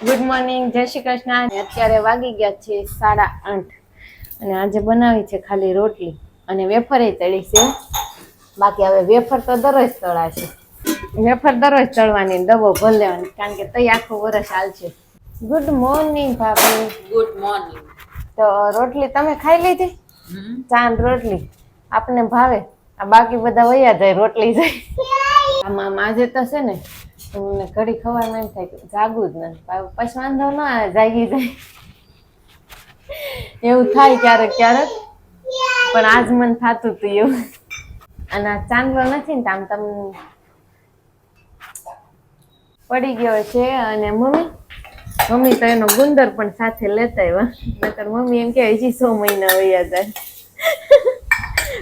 Good morning, જય શ્રી કૃષ્ણ. અત્યારે વાગી ગયા છે 8:30 અને આજે બનાવી છે ખાલી રોટલી અને વેફર તળી છે. બાકી હવે વેફર તો દરરોજ તળાશે. વેફર દરરોજ તળવાની, ડબ્બો ભર લેવાની, કારણ કે તઈ આખું વર્ષ હાલશે. ગુડ મોર્નિંગ ભાભી. Good morning. તો રોટલી તમે ખાઈ લીધી? ચાંદ રોટલી આપને ભાવે. આ બાકી બધા વયા જાય, રોટલી જાય. આમાં આજે તો છે ને મને ઘડી ખવામાં એમ થાય કે જાગવું જ નથી, પછી વાંધો ના આવે, જાગી જાય એવું થાય ક્યારેક ક્યારેક. પણ આજ મને થતું હતું એવું. અને આ ચાંદલો નથી ને આમ તમને પડી ગયો છે. અને મમ્મી તો એનો ગુંદર પણ સાથે લેતા આવ્યા, નકર મમ્મી એમ કે હજી 100 મહિના વયા જાય.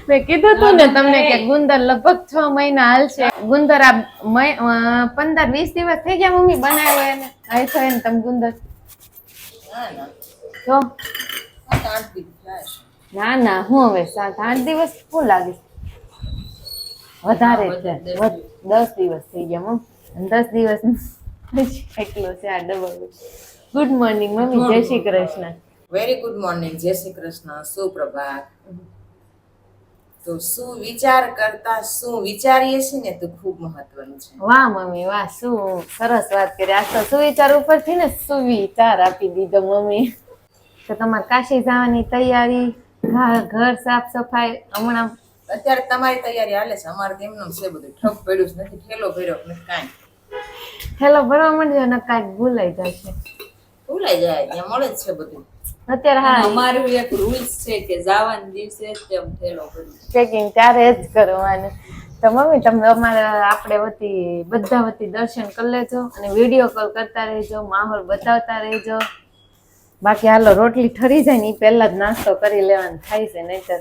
મેં કીધું તું ને તમને કે ગુંદર લગભગ 6 મહિના હાલશે. ગુંદર આ 15-20 દિવસ થઈ ગયા મમ્મી બનાવ્યો એને. આય તો એને તમે ગુંદર તો ના હું હવે 7-8 દિવસ શું લાગે, વધારે છે. 10 દિવસ થઈ ગયા મમ્મી, 10 દિવસ એટલો છે આ ડબલ. ગુડ મોર્નિંગ મમ્મી, જય Shri Krishna. Very good morning, જય શ્રી કૃષ્ણ, સુપ્રભાત. તો શું વિચાર કરતા શું વિચારીએ છીએ ને તો ખૂબ મહત્વનું છે. વાહ મમ્મી વાહ, શું સરસ વાત કરી. આ તો સુવિચાર ઉપરથી ને સુવિચાર આપી દીધો મમ્મી. તો તમારે કાશી જવાની તૈયારી, ઘર સાફ સફાઈ હમણાં? અત્યારે તમારી તૈયારી હાલે છે, અમારે તેમનું છે બધું. ઠપ પડ્યું જ નથી, ઠેલો ભર્યો નથી કાંઈ. ઠેલો ભરવા માંડ્યો ને કાંઈક ભૂલાઈ જશે. ભૂલાઈ જાય, ત્યાં મળે જ છે બધું અત્યારે. હા, અમારું એક રૂલ્સ છે કે જવાના દિવસે જ તેમ ઠેલો ભર્યો, ચેકિંગ ત્યારે જ કરવાનું. તો મમ્મી તમે આપણે બધા વતી દર્શન કરી લેજો અને વિડીયો કોલ કરતા રહેજો, માહોલ બતાવતા રહેજો. બાકી હાલો રોટલી ઠરી જાય ને એ પહેલા જ નાસ્તો કરી લેવાનો થાય છે નહીતર.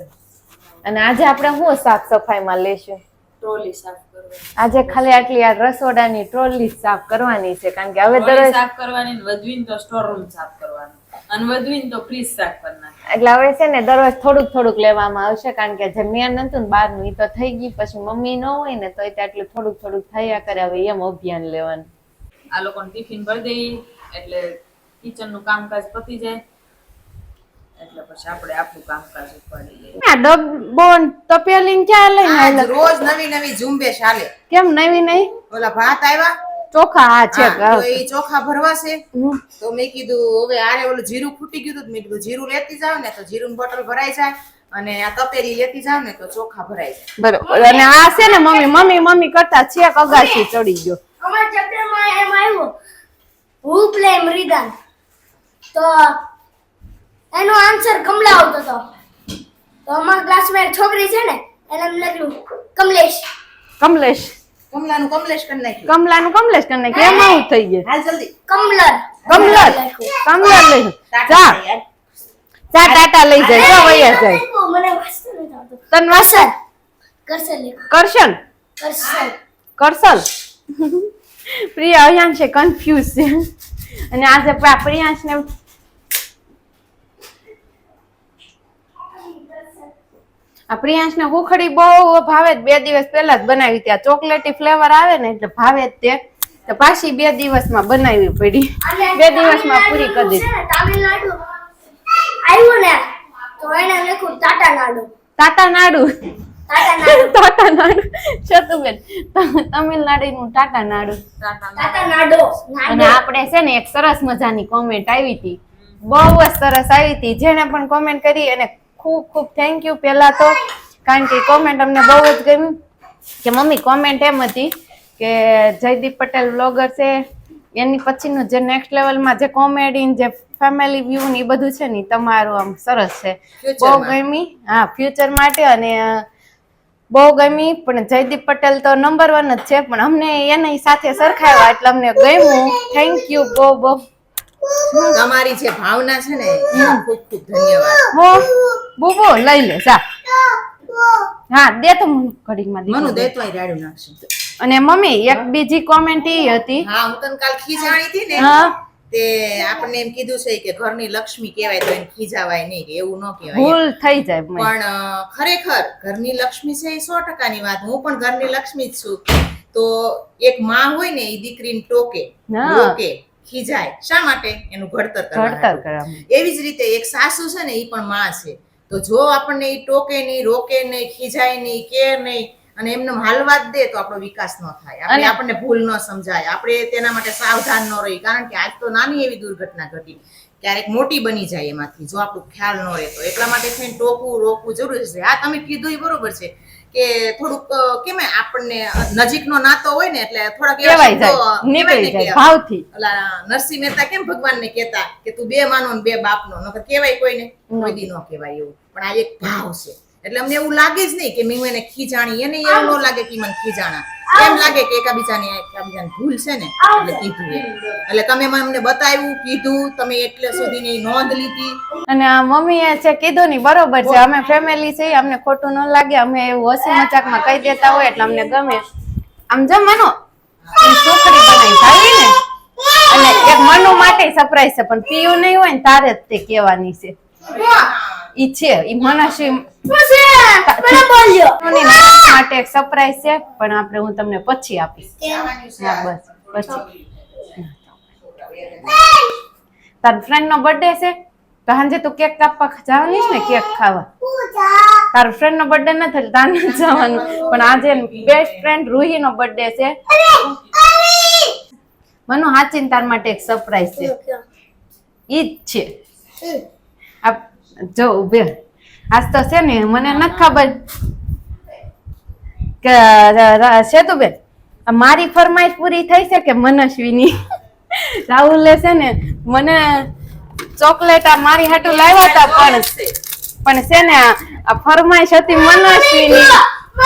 અને આજે આપણે શું સાફ સફાઈમાં લેશું? ટ્રોલી સાફ કરવાની. આજે ખાલી આટલી આ રસોડાની ટ્રોલી સાફ કરવાની છે, કારણ કે હવે દરરોજ સાફ કરવાની, વધવીને તો સ્ટોર રૂમ સાફ કરવાનો અને વધવીને તો ફ્રીજ સાફ કરવાનું. એટલે હવે છે ને દરરોજ થોડુંક લેવામાં આવશે, કારણ કે જે મેન નતું ને બહારનું એ તો થઈ ગયું. પછી મમ્મી ન હોય ને તો એટલું થોડુંક થયા કરે. હવે એમ અભિયાન લેવાનું. આ લોકોને ટિફિન ભરી દઈ એટલે કિચન નું કામકાજ પતી જાય, એટલે પછી આપણે આપણું કામકાજ ઉપાડી લઈએ. આ ડબ્બો તપેલી ક્યાં લઈને રોજ નવી ઝુંબેશ હાલે. કેમ નવી નહીં? ઓલા ભાત આવ્યા, ચોખા. હા છે, તો એ ચોખા ભરવા છે. તો મેં કીધું હવે આરે ઓલું જીરું ફૂટી ગયું હતું, મેં કીધું જીરું લેતી જાવ ને તો જીરું બોટલ ભરાઈ જાય, અને આ તપેલી લેતી જાવ ને તો ચોખા ભરાઈ જાય. બરોબર. અને આ છે ને મમ્મી કરતા છેક અગાસી ચડી ગયો. અમારા ચેપ્ટરમાં એમ આવ્યું હુ પ્લે મૃદાન, તો એનો આન્સર કમલા આવતો હતો. તો અમારા ક્લાસમાં એક છોકરી છે ને એને એમ લખ્યું કમલેશ. કમલાનું કમલેશ કરી નાખ્યું. એમ આવું થઈ ગયું. હાલ જલ્દી. કમલર લઈ જા ટાટા લઈ જાય તો વયા જાય. મને વાંચતા નથી આવતું. તન વાસન કરશન પ્રિયા અયાન છે કન્ફ્યુઝ છે. અને આજે પ્રિયાંશ ને હુખડી બહુ ભાવે. 2 દિવસ પહેલા જ બનાવી. ત્યાં ચોકલેટી ફ્લેવર આવે ને એટલે ભાવે જ તે. તો પાછી 2 દિવસમાં બનાવી પડી. 2 દિવસમાં પૂરી કરી દીધી. તામિલનાડુ આવ્યું ને તો એને લખ્યું ટાટાનાડુ. શતુબેન તમિલનાડુ ટાટાનાડુ. અને આપણે છે ને એક સરસ મજાની કોમેન્ટ આવી હતી, બહુ જ સરસ આવી હતી. જેને પણ કોમેન્ટ કરી એને ખૂબ થેન્ક યુ પહેલા તો, કારણ કે કોમેન્ટ અમને બહુ જ ગમ્યું. કે મમ્મી કોમેન્ટ એમ હતી કે જયદીપ પટેલ બ્લોગર છે એની પછીનું જે નેક્સ્ટ લેવલમાં જે કોમેડી જે ફેમિલી વ્યૂ ને એ બધું છે ને તમારું આમ સરસ છે, બહુ ગમી. હા, ફ્યુચર માટે. અને બહુ ગમી. પણ જયદીપ પટેલ તો નંબર 1 જ છે, પણ અમને એની સાથે સરખાવ્યા એટલે અમને ગમ્યું. થેન્ક યુ બહુ. તમારી જે ભાવના છે ને ખૂબ ધન્યવાદ. બુબો લઈ લે જા. હા દે તો ઘડીમાં મનુ દે તો રાડું નાખશું. અને મમ્મી એક બીજી કોમેન્ટ એ હતી. હા, હું તને કાલ ખીજાણી હતી ને તે આપણને એમ કીધું છે કે ઘરની લક્ષ્મી કહેવાય તો એને ખીજાવાય નહીં, કે એવું ન કહેવાય, ભૂલ થઈ જાય. પણ ખરેખર ઘરની લક્ષ્મી છે એ 100% વાત. હું પણ ઘરની લક્ષ્મી જ છું. તો એક માં હોય ને એ દીકરીને ટોકે, ખીજાય શા માટે એનું ઘડતર કરવા ઘડતર માટે. કરવા એવી જ રીતે એક સાસુ છે ને એ પણ માં છે. તો જો આપણને એ ટોકે નહીં, રોકે નહીં, ખીજાય નહીં, કે નહીં અને એમને હાલવા જ દે તો આપણો વિકાસ ન થાય. આપણને ભૂલ ન સમજાય, આપણે તેના માટે સાવધાન ન રહી. કારણ કે આજ તો નાની એવી દુર્ઘટના ઘટી, ક્યારેક મોટી બની જાય એમાંથી જો આપણું ખ્યાલ ન રહે તો. એટલા માટે થઈને ટોકવું રોકવું જરૂરી છે. આ તમે કીધું એ બરોબર છે કે થોડુંક કેમ આપણને નજીકનો નાતો હોય ને એટલે થોડાક એવા કહેવાય શબ્દો જાય, કહેવાય નીકળી ને કે જાય ભાવથી. ઓલા નરસિંહ મહેતા કેમ ભગવાનને કહેતા કે તું બે માનો ને બે બાપનો, નકર કહેવાય કોઈને કોઈ દી ન કહેવાય એવું. પણ આ એક ભાવ છે એટલે અમને એવું લાગે જ નહીં કે મેં એને ખીજાણી, એને એવું ન લાગે કે મને ખીજાણા, એમ લાગે કે એકાબીજાની ભૂલ છે ને એટલે કીધું એમ. એટલે તમે અમને બતાવ્યું, કીધું, તમે એટલે સુધીની નોંધ લીધી. અને આ મમ્મીએ જે કીધું ની બરોબર છે. અમે ફેમિલી છે, અમને ખોટું ન લાગે, અમે એવું હસી મજાકમાં કહી દેતા હોય એટલે અમને ગમે. આમ જો મનો ઈ છોકરી બનાવી ભાવી ને અને એક મનુ માટે સરપ્રાઈઝ છે, પણ પીયું નહીં હોય ને તારે જ તે કહેવાની છે. ઈ છે ઈ મનસ્વી માટે એક સરપ્રાઈઝ છે, પણ આપણે હું તમને પછી આપીશ. હા બસ પછી. તાર ફ્રેન્ડ નો બર્થડે છે તો સાંજે તું કેક કાપવા જવાની છે ને, કેક ખાવા. તાર ફ્રેન્ડ નો બર્થડે નથી તાર નથી જવાનું, પણ આજે બેસ્ટ ફ્રેન્ડ રૂહી નો બર્થડે છે. મનુ હાચીને તાર માટે એક સરપ્રાઈઝ છે. ઈ જ છે. આ જો ઉભે આજ તો છે ને મને નથી ખબર કે સેતુબેન મારી ફરમાઈશ પૂરી થઈ છે કે મનસ્વીની. રાહુલે છે ને મને ચોકલેટ આ મારી હાટું લાવ્યા હતા, પણ છે ને આ ફરમાઈશ હતી મનસ્વીની.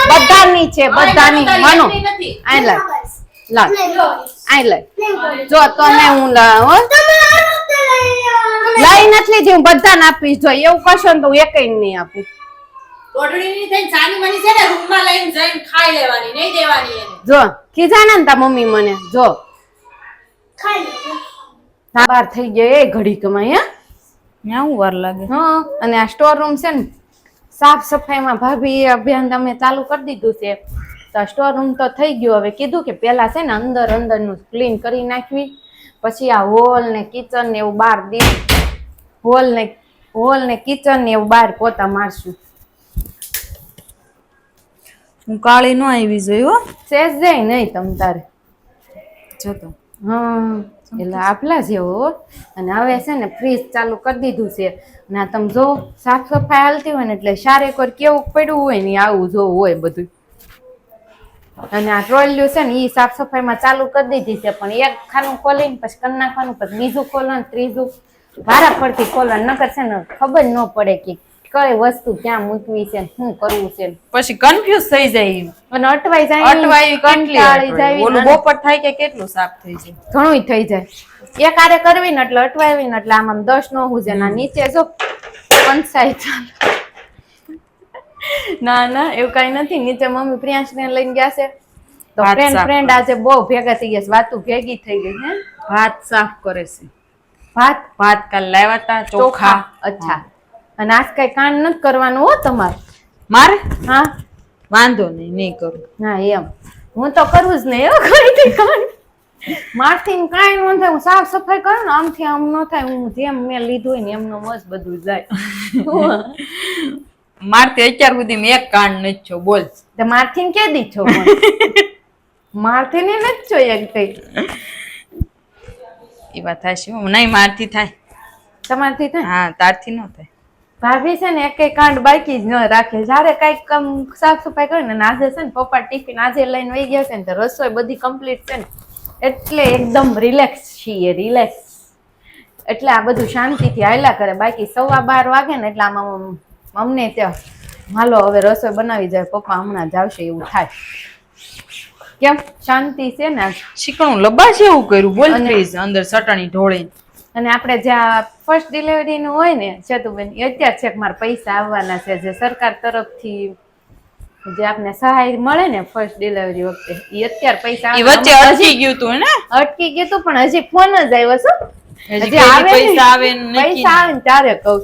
બધાની છે, બધાની. મનો આઈ લાય જો તમે હું લઈ નથી લીધી, હું બધાને આપીશ. જો એવું કરશો ને તો હું એકઈ નહીં આપું. કોટડીની થઈને સાની મની છે ને રૂમમાં લઈને જઈને ખાઈ લેવાની, નહીં દેવાની એને. જો ખીજાના ને તા મમ્મી મને જો બાર થઈ ગયો એ ઘડી કમાઈ. ન્યા હું વાર લાગે. હા અને આ સ્ટોર રૂમ છે ને સાફ સફાઈમાં ભાભી અભિયાન અમે ચાલુ કરી દીધું છે. તો સ્ટોર રૂમ તો થઈ ગયો. હવે કીધું કે પેલા છે ને અંદરનું ક્લીન કરી નાખવી, પછી આ હોલ ને કિચન ને એવું બહાર દે, હોલ ને કિચન ને એવું બહાર પોતા મારશું. હું કાળી નો આવી જોઈ સેજ જાય નહીં તમ તારે જતો. હા એટલે આપલા જેવો. અને હવે છે ને ફ્રીજ ચાલુ કરી દીધું છે. ના તમે જો સાફ સફાઈ હાલતી હોય ને એટલે સારે કોઈ કેવું પડ્યું હોય ને આવું જોવું હોય બધું. અને આ ટ્રોલિયું છે ને એ સાફ સફાઈમાં ચાલુ કરી દીધી છે, પણ એક ખાનું ખોલીને પછી કરી નાખવાનું, પછી બીજું ખોલવાનું, ત્રીજું વારા ફરતી ખોલવાનું. નકર છે ને ખબર ન પડે કે કઈ વસ્તુ ક્યાં મૂકવી છે, શું કરવું છે. પછી કન્ફ્યુઝ થઈ જાય અને અટવાઈ જાય, અટવાઈ કંટાળી જાય, ઓલું બોપટ થાય કે કેટલું સાફ થઈ જાય. ઘણું થઈ જાય. એક આરે કરવી ને એટલે અટવાવી ને એટલે આમ 10 નો હું છે. નીચે જો પંચાયત ના એવું કઈ નથી. નીચે મમ્મી પ્રિયાંશને લઈને ગયા છે તો ફ્રેન્ડ આજે બહુ ભેગા થઈ ગયા છે, વાતું ભેગી થઈ ગઈ છે. ભાત સાફ કરે છે. ભાત કાલ લાવ્યા તા ચોખા. અચ્છા. અને આજ કઈ કાંડ નથી કરવાનું હો તમારે. મારે હા વાંધો નહીં કરું. ના એમ હું તો કરું જ નહીં કઈ કાંડ. મારથી કાંઈ ન થાય. હું સાફ સફાઈ કરું ને આમથી આમ ન થાય. હું જેમ મેં લીધું હોય ને એમનો મસ્ત બધું જાય. મારથી અત્યાર સુધી મેં એક કાંડ નથી છો. બોલ તે મારથી કે દી છો? મારથી ને નથી છો એક કઈ. એ વાત થાય છે નહીં, મારથી થાય. તમારથી થાય? હા તારથી ન થાય. ભાભી છે ને એક કાંડ બાકી જ ન રાખે. જયારે કઈક કામ સાફ સફાઈ કરે ને આજે છે ને પપ્પા ટિફિન આજે લઈને વહી ગયા છે ને તો રસોઈ બધી કમ્પ્લીટ છે ને એટલે એકદમ રિલેક્સ છીએ. રિલેક્સ એટલે આ બધું શાંતિથી હાલ્યા કરે. બાકી 12:15 વાગે ને એટલે આમાં અમને ત્યાં હાલો હવે રસોઈ બનાવી જાય, પપ્પા હમણાં જ આવશે એવું થાય. કેમ શાંતિ છે ને. શીકણું લબા છે એવું કર્યું. બોલ પ્લીઝ. અંદર ચટણી ઢોળી. અને આપણે જ્યાં ફર્સ્ટ ડિલિવરી નું હોય ને સેતુબેન, એ અત્યારે છે કે મારા પૈસા આવવાના છે. જે સરકાર તરફથી જે આપને સહાય મળે ને ફર્સ્ટ ડિલિવરી વખતે, એ અત્યારે પૈસા વચ્ચે અટકી ગયું તું ને? અટકી ગયું તું પણ હજી ફોન જ આવ્યો છે. હજી આવે પૈસા આવે ને ત્યારે કહું.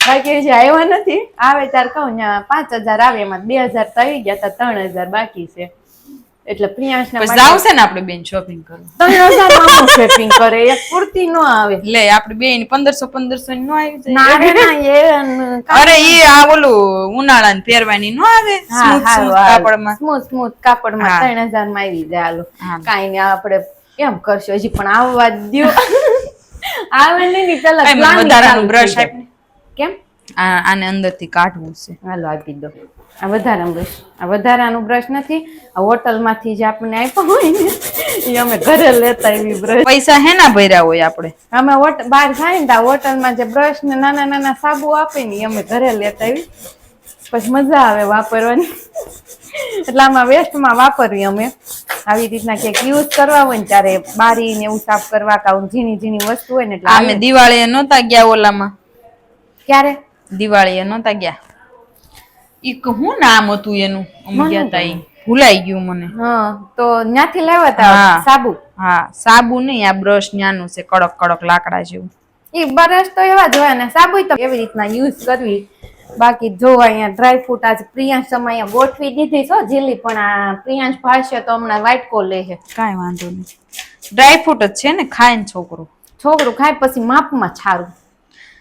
બાકી હજી આવ્યા નથી. આવે ત્યારે કહું 5000 આવે, એમાં 2000 તો આવી ગયા હતા, 3000 બાકી છે. એટલે પ્રિયાંશ પછી જાવ છે ને આપણે બેન શોપિંગ કરવા 3000 શોપિંગ કરે એક પૂરતી નો આવે લે આપણે બેન 1500 નો આવી ના રે ના જાય અરે ઈ આ ઓલું ઉનાળાની પહેરવાની નો આવે સ્મૂથ કાપડમાં સ્મૂથ કાપડમાં 3000 માં આવી જાય હાલો કાઈ નઈ આપણે કેમ કરશો હજી પણ આવવા દ્યો આવે નહીં પેલા વધારાનું બ્રશ આપ કેમ આને અંદરથી કાઢવું છે હાલો આપી દો આ વધારાનું બ્રશ નથી આ હોટલમાંથી જે આપણને આપ્યા હોય ને એ અમે ઘરે લેતા એવી બ્રશ પૈસા હેના ભર્યા હોય આપણે અમે બહાર જાય ને હોટલમાં જે બ્રશ ને નાના નાના સાબુ આપે ને અમે ઘરે લેતા આવી પછી મજા આવે વાપરવાની એટલે આમાં વેસ્ટમાં વાપરવી અમે આવી રીતના ક્યાંક યુઝ કરવા હોય ને ત્યારે બારી ને એવું સાફ કરવા કાં ઝીણી ઝીણી વસ્તુ હોય ને એટલે અમે દિવાળીએ નહોતા ગયા ઓલામાં ક્યારે દિવાળીએ નહોતા ગયા ઈ હું નામ હતું એનું અમે ગયા તા ઈ ભૂલાઈ ગયું મને હા તો ન્યાથી લાવ્યા તા સાબુ હા સાબુ નહીં આ બ્રશ ન્યાનું છે કડક કડક લાકડા જેવું ઈ બ્રશ તો એવા જ હોય ને સાબુ તો એવી રીતના યુઝ કરવી બાકી જો અહીંયા ડ્રાયફ્રૂટ આજે પ્રિયાંશ તમે અહીંયા ગોઠવી દીધી છો જીલી પણ આ પ્રિયાંશ ભાષે તો હમણાં વાટકો લે છે કાંઈ વાંધો નહીં ડ્રાયફ્રૂટ જ છે ને ખાય ને છોકરું ખાય પછી માપમાં છારું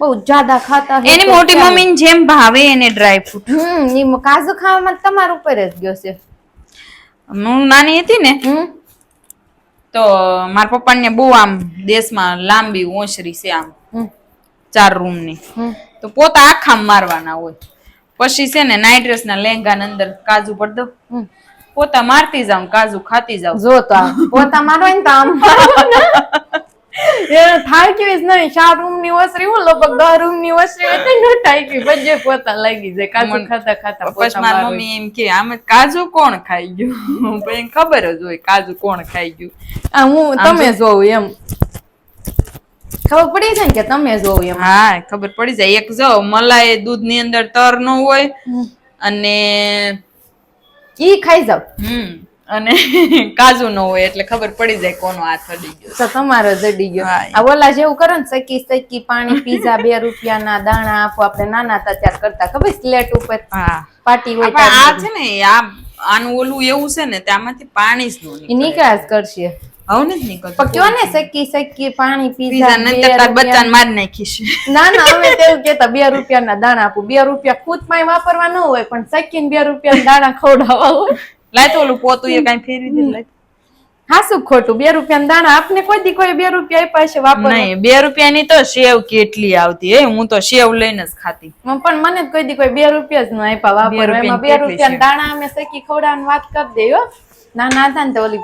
બહુ જ્યાદા ખાતા એની મોટી મમ્મીને જેમ ભાવે એને ડ્રાયફ્રૂટ ઈ કાજુ ખાવામાં તમારા ઉપર જ ગયો છે હું નાની હતી ને તો મારા પપ્પાને બહુ આમ દેશમાં લાંબી ઓસરી છે આમ 4 રૂમની તો પોતા આખા મારવાના હોય પછી છે ને નાઇટ ડ્રેસ ના લેંગા અંદર કાજુ પડ દો પોતા મારતી જાવ કાજુ ખાતી જાવ જો તો પોતા મારો ને તો આમ એ થાય કેવી જ નહીં 4 રૂમ ની ઓસરી હું લગભગ 10 રૂમ ની ઓસરી હતી ને ટાઈકી બજે પોતા લાગી જાય કાજુ ખાતા ખાતા પછી મારી મમ્મી એમ કે આમ કાજુ કોણ ખાઈ ગયું પછી ખબર જ હોય કાજુ કોણ ખાઈ ગયું આ હું તમે જોવ એમ ખબર પડી જાય ને કે તમે જોવ એમ હા ખબર પડી જાય એક જો મલાઈ દૂધ ની અંદર તર ન હોય અને ઈ ખાઈ જાવ અને કાજુ ન હોય એટલે ખબર પડી જાય કોનો હાથ અડી ગયો તો તમારો જડી ગયો આ ઓલા જેવું કરો ને સકી પાણી પીઝા 2 રૂપિયાના દાણા આપો આપણે નાના હતા ત્યારે કરતા ખબર સ્લેટ ઉપર પાટી હોય આ છે ને આનું ઓલું એવું છે ને ત્યાંમાંથી પાણી જ ઈ નીકળ્યા જ કરશે હવે નથી નીકળતું પણ કયો ને સકી પાણી પીઝા નહીતર તાર બચ્ચાને મારી નાખીશ ના અમે તેવું કેતા 2 રૂપિયાના દાણા આપું 2 રૂપિયા ખુદમાં વાપરવા ન હોય પણ સકીને 2 રૂપિયાના દાણા ખવડાવવા હોય લાય તો ઓલું પોતું એ કઈ ફેરવી દે લાય હા શું ખોટું 2 રૂપિયાના દાણા આપને કોઈ દી કોઈ 2 રૂપિયા આપ્યા છે વાપર નહીં 2 રૂપિયાની તો સેવ કેટલી આવતી હે હું તો સેવ લઈને જ ખાતી પણ મને કોઈ દી કોઈ 2 રૂપિયા જ ન આપ્યા વાપર એમાં 2 રૂપિયાના દાણા અમે સકી ખવડાવવાની વાત કરી દે હો નાના હતા ને તો ઓલી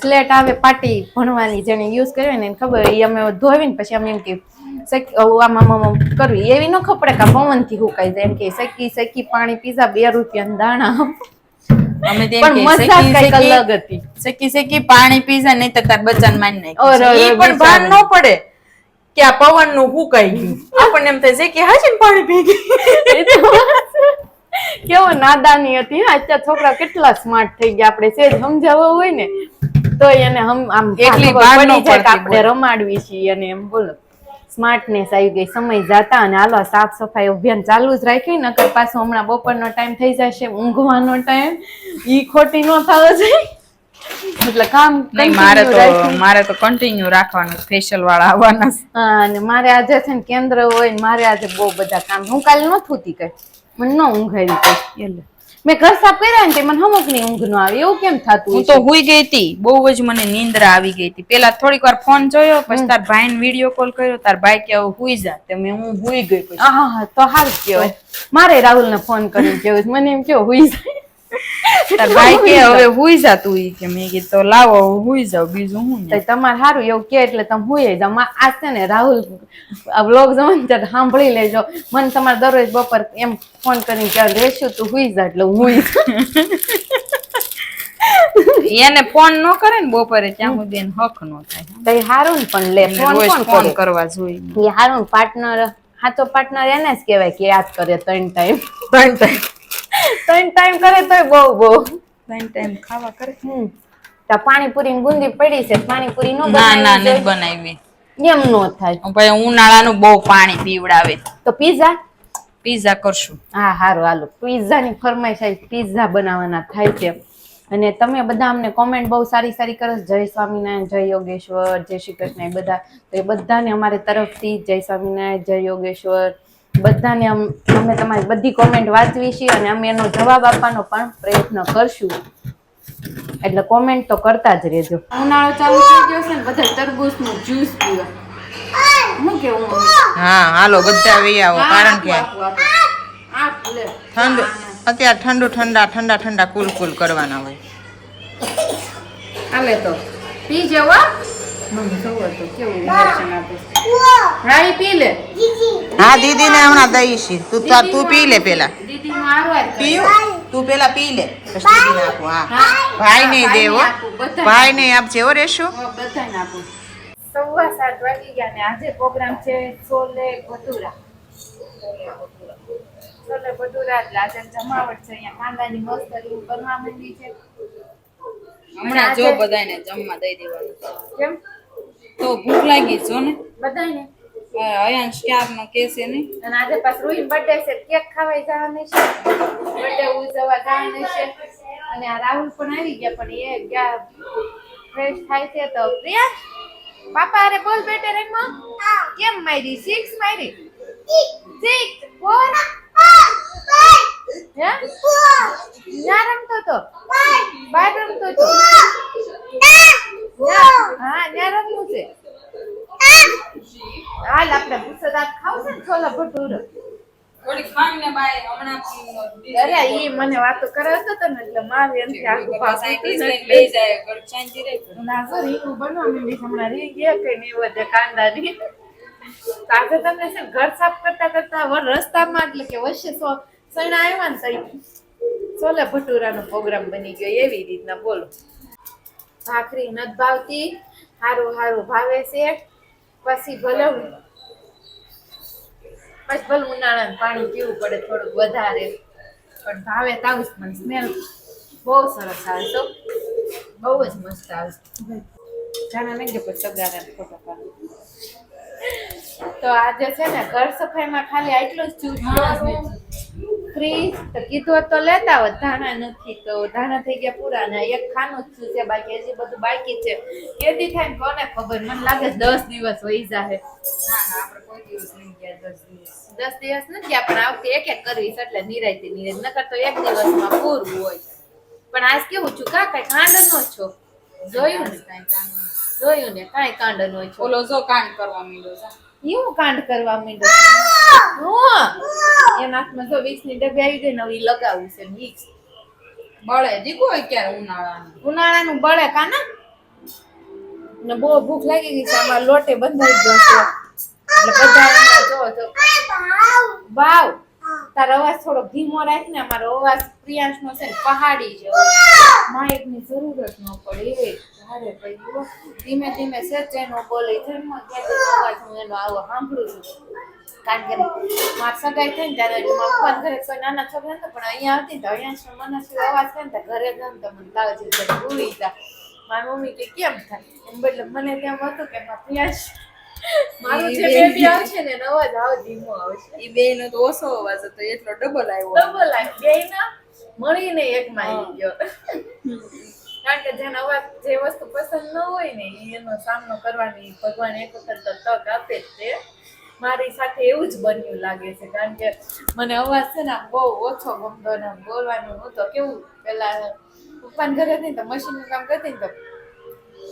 સ્લેટ આવે પાટી ભણવાની જેને યુઝ કરી ને ખબર એ અમે ધોવીને પછી અમે એમ કે આમાં કરવી એવી ન ખપડે કે પવન થી હુકાઈ જાય એમ કે સકી પાણી પીઝા 2 રૂપિયાના દાણા અમે પણ મજા કઈક અલગ હતી સકી પાણી પીઝા નહીં તો તાર બચ્ચાને મારી નાખી ઈ પણ ભાન ન પડે કે આ પવન નું હુકાઈ ગયું આપણને એમ થાય કે હાજી પાણી પી ગઈ કેવો નાદાની હતી અત્યારે છોકરા કેટલા સ્માર્ટ થઈ ગયા આપણે સેજ સમજાવવા હોય ને તો એને આમ એકલી પડી જાય કે આપણે રમાડવી છીએ અને એમ બોલો સ્માર્ટનેસ આવી ગઈ સમય જાતા અને હાલો સાફ સફાઈ અભિયાન ચાલુ જ રાખ્યું નકર પાછો હમણાં બપોરનો ટાઈમ થઈ જશે ઊંઘવાનો ટાઈમ ઈ ખોટી ન થાવ જાય એટલે કામ મારે તો કન્ટિન્યુ રાખવાનું સ્પેશિયલ વાળા આવવાના અને મારે આજે છે ને કેન્દ્ર હોય ને મારે આજે બહુ બધા કામ હું કાલે ન થતી કઈ મને ન ઊંઘાવી કઈ એટલે મેં ઘર સાફ કર્યા ને તે મને હમુક ની ઊંઘ ન આવે એવું કેમ થતું હું તો હુઈ ગઈ હતી બહુ જ મને નિંદ્રા આવી ગઈ હતી પેલા થોડીક વાર ફોન જોયો પછી તાર ભાઈને વિડીયો કોલ કર્યો તાર ભાઈ કે હુઈ જા તે હું હુઈ ગઈ પછી હા તો હારું કેવાય મારે રાહુલ ને ફોન કર્યો કેવું મને એમ કેવો હુઈ જાય તાર ભાઈ કે હવે હુઈ જા તું ઈ કે મેં કીધું તો લાવો હુઈ જાવ બીજું હું તમારે સારું એવું કે એટલે તમે હુઈ જાવ આજ છે ને રાહુલ આ વ્લોગ જોવો ને ત્યારે સાંભળી લેજો મને તમારે દરરોજ બપોર એમ ફોન કરીને કે રેશું તું હુઈ જા એટલે હુઈ એને ફોન ન કરે ને બપોરે ત્યાં સુધી એને હક ન થાય તો હારું ને પણ લે ફોન કરવા જોઈએ એ હારું પાર્ટનર હાચો પાર્ટનર એને જ કહેવાય કે યાદ કરે 3 ટાઈમ 3 ટાઈમ કરે તોય બહુ 3 ટાઈમ ખાવા કરે પાણીપુરી ની ગુંદી પડી છે પાણીપુરી નો ના નથી બનાવી એમ નો થાય ભાઈ ઉનાળાનું બહુ પાણી પીવડાવે તો પીઝા કરશું હા હારું હાલો પીઝા ની ફરમાઈશ પીઝા બનાવવાના થાય છે અને તમે બધા અમને કોમેન્ટ બહુ સારી સારી કરો છો. જય સ્વામિનારાયણ, જય યોગેશ્વર, જય શ્રી કૃષ્ણ, એ બધા. તો એ બધાને અમારી તરફથી જય સ્વામિનારાયણ, જય યોગેશ્વર. બધાને અમે તમારી બધી કોમેન્ટ વાંચવી છીએ અને અમે એનો જવાબ આપવાનો પણ પ્રયત્ન કરશું. એટલે કોમેન્ટ તો કરતા જ રહેજો. ઉનાળો ચાલુ થઈ ગયો છે ને, બધા તરબૂચનું જ્યુસ પીવા. હું કેવું મમ્મી? હા હાલો બધા વી આવો, કારણ કે ઠંડુ અત્યારે ઠંડા ઠંડા કુલ કરવાના હોય. હાલે તો પી જવા. મમ્મી જોવો તો કેવું રિએક્શન આપે. હા ઈ પી લે. હા દીદીને હમણાં દઈશ. તું પી લે પેલા. દીદી નું આરવાર પીયું તું પેલા પી લે, પછી દીદીને આપું. હા ભાઈ નહીં દેવો, ભાઈ નહીં આપજે હો રેશુ. બધાને આપું. 7:15 વાગી ગયા ને આજે પ્રોગ્રામ છે છોલે ભટુરા. છોલે ભટુરા એટલે આજે જમાવટ છે. અહીંયા કાંદાની મસ્ત રીંગ બનવા માંડી છે. હમણાં જો બધાને જમવા દઈ દેવાનું. કેમ તો ભૂખ લાગી છો ને બધાને? અયાંશ ક્યારનો કેસે નહીં. અને આજે પાછું રૂહીન બર્થડે છે, કેક ખાવાય જવાનું છે, બર્થડે ઉજવવા જવાનું છે. અને આ રાહુલ પણ આવી ગયા, પણ એ ગયા ફ્રેશ થાય છે. તો પ્રિયા પાપા અરે બોલ બેટે રમો. કેમ મારી 6 મારી 6 બોલ. હે ના રમતો તો બાર રમતો તો. હા ત્યાં રમવું છે. હાલ આપણે પુસ્તક ખાવશે ને છોલા ભટુરા. થોડી ખાઈને બાય હમણાં અરે ઈ મને વાતો કરાવતો હતો ને એટલે મારે એમથી આખું ભાવ સાયકલ લઈ જાય ઘર શાંતિ રહે. ના સર રીંગું બનવા માંડી છે. હમણાં રીંગ એક નહીં વધે કાંદાની. તો આજે તમને છે ને ઘર સાફ કરતા કરતા રસ્તામાં એટલે કે વચ્ચે સૈણા આવ્યા ને તઈ છોલે ભટુરાનો પ્રોગ્રામ બની ગયો. એવી રીતના બોલો. ભાખરી નથી ભાવતી, હારું હારું ભાવે છે. પછી ભલે ઉનાળાનું પાણી પીવું પડે થોડુંક વધારે, પણ ભાવે તાવ જ. મને સ્મેલ બહુ સરસ આવે તો બહુ જ મસ્ત આવે. જાણે નહીં કે પછી સગારા ફોટો પાડો. તો આજે છે ને ઘર સફાઈમાં ખાલી આટલું જ થયું. ફ્રીજ તો કીધું તો લેતા હોત, ધાણા નથી તો ધાણા થઈ ગયા પૂરા. ને એક ખાનું જ થયું છે, બાકી હજી બધું બાકી છે. કેદી થાય ને કોને ખબર. મને લાગે 10 દિવસ વહી જાય. ના આપણે કોઈ દિવસ નહીં ગયા 10 દિવસ. 10 દિવસ નથી ગયા, પણ આ વખતે એક એક કરવી છે એટલે નિરાયતી નકર તો એક દિવસમાં પૂરું હોય. પણ આજ કેવું છું કા કઈ કાંડ નો છો જોયું ને કાંઈ કાંડ નો છો. ઓલો જો કાંડ કરવા માંડ્યો છે. એવું કાંડ કરવા માંડ્યો. એના હાથમાં જો 20 ની ડબ્બી આવી ગઈ ને હવે ઈ લગાવવું છે વિક્સ. બળે દીકુ ક્યારે ઉનાળાનું બળે કાના ને બહુ ભૂખ લાગી ગઈ છે. આમાં લોટે બંધાઈ ગયો છે એટલે બધા જો જો વાવ. તારો અવાજ થોડો ધીમો રાખ ને. અમારો અવાજ પ્રિયાંશ નો છે ને પહાડી છે. માઇક ની જરૂરત ન પડે. અરે ભાઈ ધીમે ધીમે સેચેનો બોલે છે. અવાજ હું એનો આવો સાંભળું છું. કારણ કે માર સગાઈ થઈ ને ત્યારે મારા પપ્પા ઘરે કોઈ નાના છોકરા હતા, પણ અહીંયા હતી તો અહીંયા મને અવાજ થાય ને ઘરે ગયો તો મને તાવ છે ભૂલી જા. મારી મમ્મી કે કેમ થાય એમ, બદલે મને તેમ હતું કે પ્રિયાંશ મારું જે બેબી આવશે ને એનો અવાજ આવો ધીમો આવશે. ઈ બેયનો તો ઓછો અવાજ હતો એટલો ડબલ આવ્યો. ડબલ આવી બેયના મળીને એકમાં આવી ગયો. કારણ કે જેનો અવાજ જે વસ્તુ પસંદ ન હોય ને એનો સામનો કરવાની ભગવાન એક વખત તો તક આપે જ છે. મારી સાથે એવું જ બન્યું લાગે છે. કારણ કે મને અવાજ છે ને બહુ ઓછો ગમતો ને બોલવાનું નહોતો. કેવું પેલા પપ્પાને ઘરે હતી તો મશીનનું કામ કરતી ને તો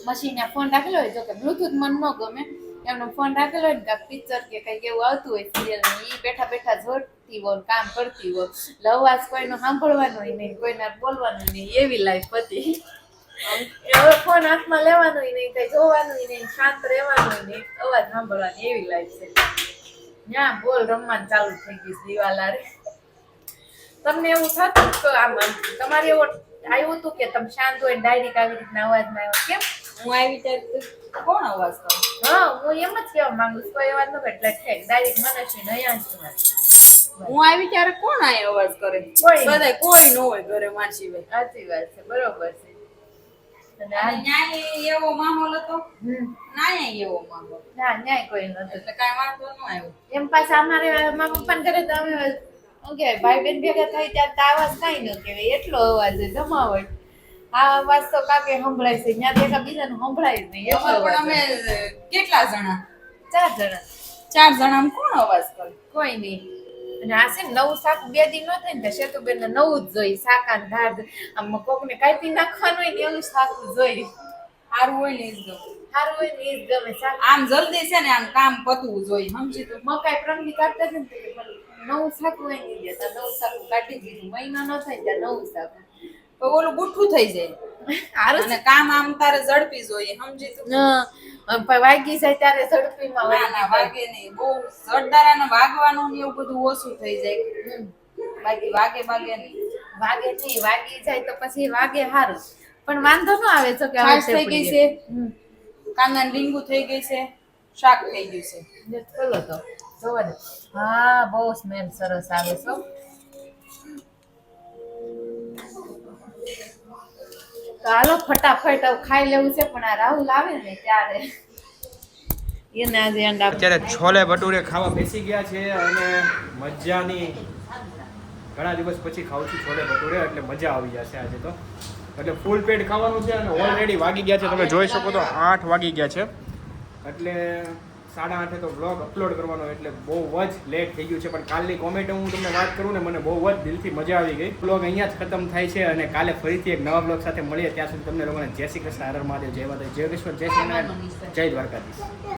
મશીને ફોન રાખેલો હોય, જો કે બ્લુટૂથ મને ન ગમે, એમનો ફોન રાખેલો હોય ને પિક્ચર કે કંઈક એવું આવતું હોય સિરિયલ ને એ બેઠા બેઠા જોડતી હોય કામ કરતી હોય એટલે અવાજ કોઈનો સાંભળવાનો નહીં, કોઈના બોલવાનું નહીં, એવી લાઈફ હતી. હવે ફોન હાથમાં લેવાનો નહીં, કઈ જોવાનું નહીં, શાંત રહેવાનું નહીં, અવાજ સાંભળવાની એવી લાઈફ છે. ત્યાં બોલ રમવાનું ચાલુ થઈ ગયું દિવાલારે. તમને એવું થતું તો આમ તમારે એવું આવ્યું હતું કે તમે શાંત હોય ડાયરેક્ટ આવી રીતના અવાજમાં આવ્યો કેમ? હું આવી ત્યારે કોણ અવાજ કરું? હા હું એમ જ કહેવા માંગુ છું, કોઈ અવાજ ન કરે એટલે ઠેક ડાયરેક્ટ મનસ્વી અહીંયા છું. હું આવી ત્યારે કોણ આ અવાજ કરે? કોઈ બધા કોઈ ન હોય ઘરે માં સિવાય. સાચી વાત છે, બરોબર છે. અને ન્યાય એવો માહોલ હતો, નાય એવો માહોલ, ના ન્યાય કોઈ નતું એટલે કાંઈ વાંધો ન આવ્યો. એમ પાછા અમારે મારા પપ્પાને ઘરે તો અમે શું કહેવાય ભાઈ બેન ભેગા થઈ ત્યારે તો અવાજ કાંઈ ન કહેવાય, એટલો અવાજ જમાવટ આ અવાજ તો કાકે સંભળાય છે ત્યાં દેખા બીજાનું સંભળાય જ નહીં એટલો પણ અવાજ. અમે કેટલા જણા 4 જણા 4 જણામાં કોણ અવાજ કરે કોઈ નહીં. અને આ છે ને નવું શાક 2 દી ન થાય ને તો શેતુબેન ને નવું જ જોઈ શાક અને દાળ આમ કોકને કાપી નાખવાનું હોય ને એવું શાક જોઈ સારું હોય ને એ જ ગમે. સારું હોય ને એ જ ગમે શાક. આમ જલ્દી છે ને આમ કામ પતવું જોઈએ સમજી તો મકાઈ પ્રમદી કાઢતા છે ને તો કે પણ નવું શાક હોય નહીં દેતા નવું શાક કાઢી દીધું મહિનો ન થાય ત્યાં નવું શાક તો ઓલું ગુઠ્ઠું થઈ જાય હારું અને કામ આમ તારે ઝડપી જોઈએ સમજી તો પણ વાગી જાય ત્યારે ઝડપીમાં ના ના વાગે નહીં બહુ જડદારાને વાગવાનું ને એવું બધું ઓછું થઈ જાય બાકી વાગે નહીં વાગે નહીં વાગી જાય તો પછી વાગે હારું પણ વાંધો ન આવે તો કે છાશ થઈ ગઈ છે કાંદાની રીંગુ થઈ ગઈ છે શાક થઈ ગયું છે ખોલો તો જોવા દે હા બહુ સ્મેલ સરસ આવે છે હો. તો હાલો ફટાફટ હવે ખાઈ લેવું છે પણ આ રાહુલ આવે ને ત્યારે એને આજે અંડા અત્યારે છોલે ભટુરે ખાવા બેસી ગયા છે અને મજાની ઘણા દિવસ પછી ખાઉં છું છોલે ભટુરે એટલે મજા આવી જશે આજે તો એટલે ફૂલ પેટ ખાવાનું છે અને ઓલરેડી વાગી ગયા છે તમે જોઈ શકો તો 8 વાગી ગયા છે એટલે 8:30 તો વ્લોગ અપલોડ કરવાનો એટલે બહુ જ લેટ થઈ ગયું છે પણ કાલની કોમેન્ટ હું તમને વાત કરું ને મને બહુ જ દિલથી મજા આવી ગઈ વ્લોગ અહીંયા જ ખતમ થાય છે અને કાલે ફરીથી એક નવા વ્લોગ સાથે મળીએ ત્યાં સુધી તમને લોકોને જય શ્રી કૃષ્ણ હર હર મહાદેવ જય માતા જય કૃષ્ણ જય શ્રી જય દ્વારકાધીશ.